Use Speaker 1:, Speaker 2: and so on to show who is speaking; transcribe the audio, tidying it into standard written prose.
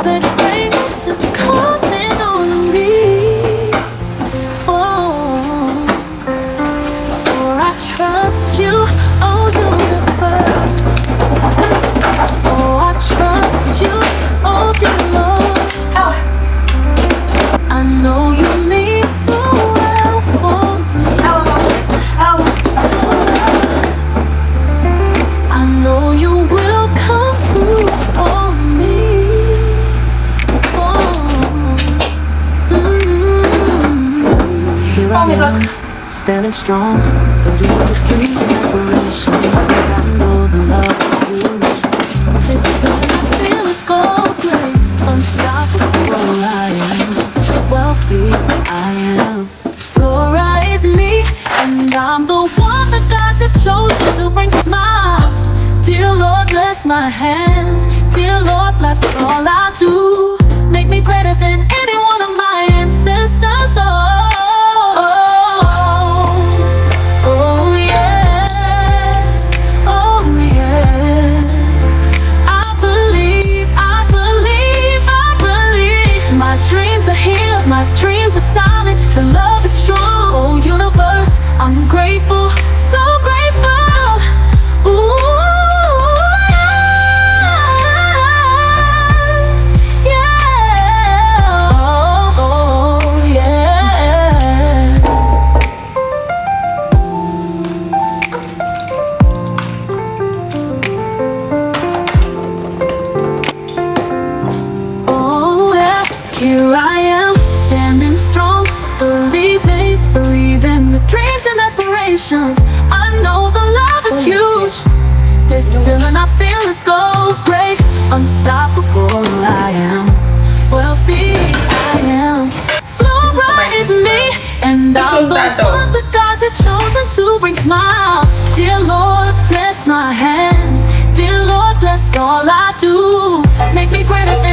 Speaker 1: that greatness is coming on me. Oh, for I trust you, oh universe. Oh, I trust you, oh dear Lord. I know you mean so well for me. I know you will come through for me. Here I am, standing strong, believing the dreams and aspirations. I know the love is huge. This feeling I feel is gold great, unstoppable. I am wealthy, I am. Flora is me, and I'm the one that God's have chosen to bring smiles. Dear Lord, bless my hands. Dear Lord, bless all I do. Make me greater than any one of my ancestors. Oh yes, oh yes. I believe, I believe, I believe. My dreams are here, my dreams are solid. The love is strong, oh universe. I'm grateful, so grateful. Ooh. Here I am, standing strong, believing the dreams and aspirations. I know the love is huge. This feeling I feel is gold great, unstoppable. I am wealthy, I am. Flora is me, and I'm the one that God's have chosen to bring smiles. Dear Lord, bless my hands. Dear Lord, bless all I do. Make me greater than